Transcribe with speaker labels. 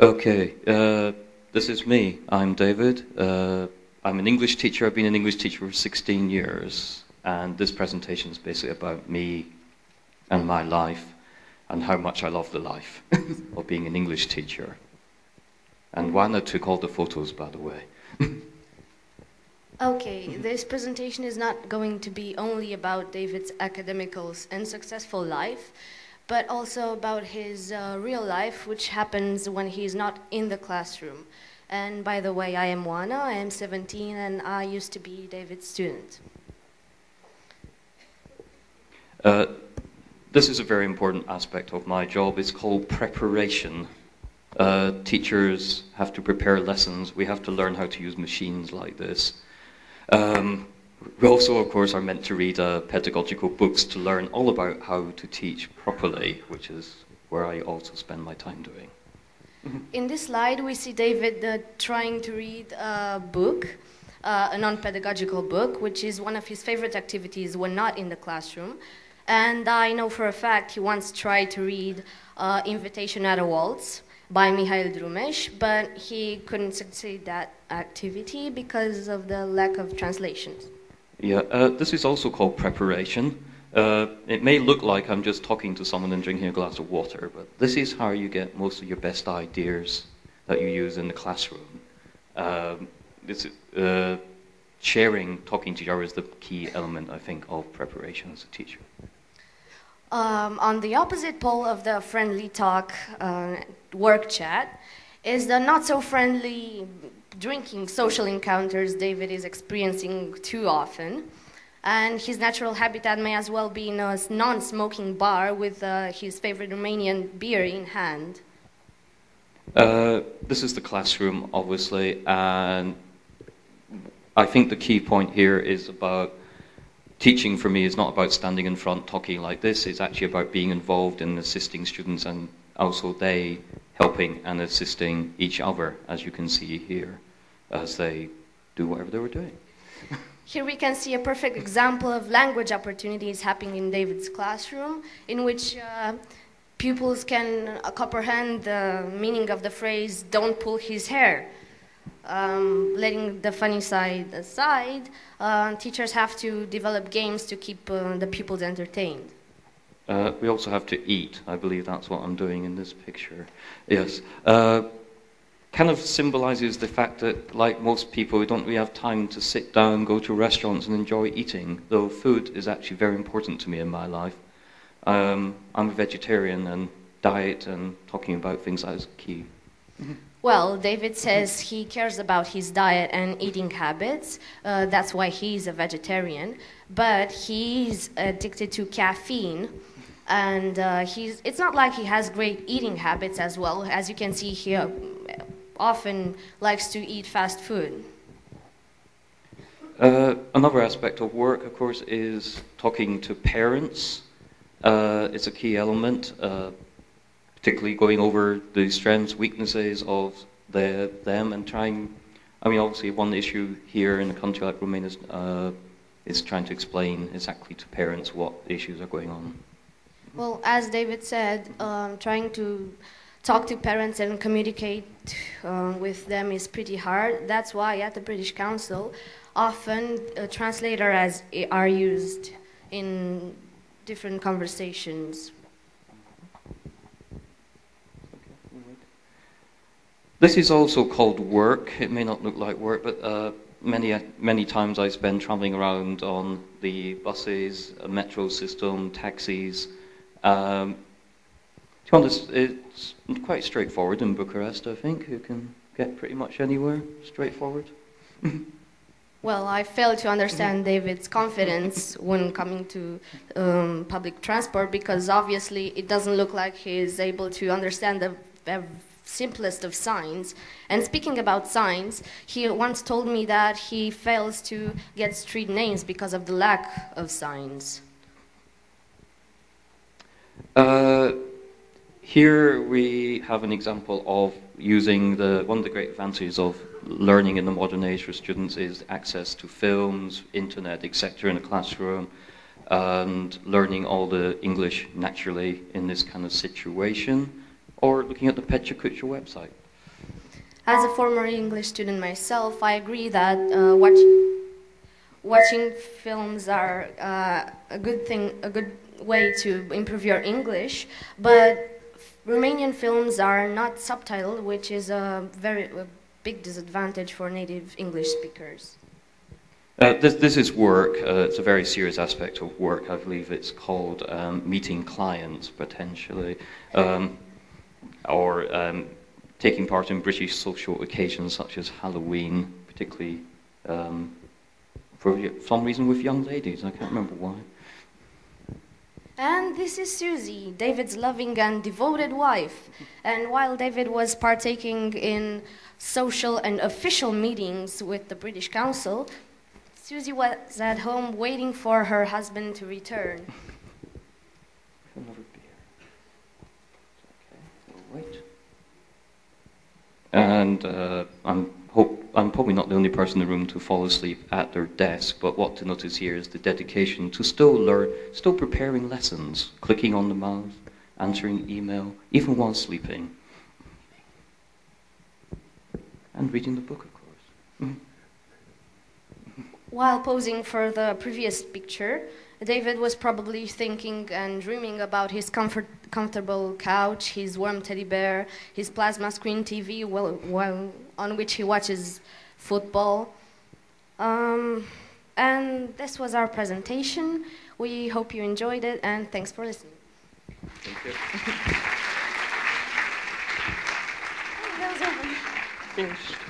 Speaker 1: Okay, this is me. I'm David. I'm an English teacher. I've been an English teacher for 16 years. And this presentation is basically about me and my life and how much I love the life of being an English teacher. And Oana took all the photos, by the way.
Speaker 2: Okay, this presentation is not going to be only about David's academical and successful life, but also about his real life, which happens when he's not in the classroom. And by the way, I am Oana, I am 17, and I used to be David's student.
Speaker 1: This is a very important aspect of my job. It's called preparation. Teachers have to prepare lessons. We have to learn how to use machines like this. We also, of course, are meant to read pedagogical books to learn all about how to teach properly, which is where I also spend my time doing.
Speaker 2: In this slide, we see David trying to read a book, a non-pedagogical book, which is one of his favorite activities when not in the classroom. And I know for a fact he once tried to read Invitation at a Waltz by Mihail Drumeș, but he couldn't succeed that activity because of the lack of translations.
Speaker 1: Yeah, this is also called preparation. It may look like I'm just talking to someone and drinking a glass of water, but this is how you get most of your best ideas that you use in the classroom. Sharing, talking to each other is the key element, I think, of preparation as a teacher.
Speaker 2: On the opposite pole of the friendly talk work chat is the not-so-friendly drinking social encounters David is experiencing too often. And his natural habitat may as well be in a non-smoking bar with his favorite Romanian beer in hand.
Speaker 1: This is the classroom, obviously, and I think the key point here is about teaching for me is not about standing in front talking like this. It's actually about being involved in assisting students and also they helping and assisting each other, as you can see here, as they do whatever they were doing.
Speaker 2: Here we can see a perfect example of language opportunities happening in David's classroom, in which pupils can comprehend the meaning of the phrase, "don't pull his hair." Letting the funny side aside, teachers have to develop games to keep the pupils entertained.
Speaker 1: We also have to eat. I believe that's what I'm doing in this picture. Yes. Kind of symbolizes the fact that, like most people, we don't really have time to sit down, go to restaurants and enjoy eating, though food is actually very important to me in my life. I'm a vegetarian and diet and talking about things that is key.
Speaker 2: Well, David says he cares about his diet and eating habits. That's why he's a vegetarian. But he's addicted to caffeine. And it's not like he has great eating habits as well. As you can see, he often likes to eat fast food.
Speaker 1: Another aspect of work, of course, is talking to parents. It's a key element. Particularly going over the strengths, weaknesses of them and trying, I mean, obviously one issue here in a country like Romania is trying to explain exactly to parents what issues are going on.
Speaker 2: Well, as David said, trying to talk to parents and communicate with them is pretty hard. That's why at the British Council, often translators are used in different conversations.
Speaker 1: This is also called work. It may not look like work, but many times I spend traveling around on the buses, metro system, taxis. To be honest, it's quite straightforward in Bucuresti, I think. You can get pretty much anywhere straightforward.
Speaker 2: Well, I fail to understand David's confidence when coming to public transport, because obviously it doesn't look like he is able to understand the simplest of signs. And speaking about signs, he once told me that he fails to get street names because of the lack of signs.
Speaker 1: Here we have an example of using one of the great advantages of learning in the modern age for students is access to films, internet, etc. in a classroom, and learning all the English naturally in this kind of situation. Or looking at the PechaKucha website.
Speaker 2: As a former English student myself, I agree that watching films are a good thing, a good way to improve your English, but Romanian films are not subtitled, which is a big disadvantage for native English speakers.
Speaker 1: This is work. It's a very serious aspect of work. I believe it's called meeting clients, potentially, or taking part in British social occasions such as Halloween, particularly for some reason with young ladies. I can't remember why.
Speaker 2: And this is Susie, David's loving and devoted wife. And while David was partaking in social and official meetings with the British Council, Susie was at home waiting for her husband to return.
Speaker 1: Another beer. Okay, we'll wait. And I'm probably not the only person in the room to fall asleep at their desk, but what to notice here is the dedication to still preparing lessons, clicking on the mouse, answering email, even while sleeping. And reading the book, of course.
Speaker 2: While posing for the previous picture, David was probably thinking and dreaming about his comfortable couch, his warm teddy bear, his plasma screen TV on which he watches football. And this was our presentation. We hope you enjoyed it, and thanks for listening.
Speaker 1: Thank you.
Speaker 2: That was over.
Speaker 1: Finished.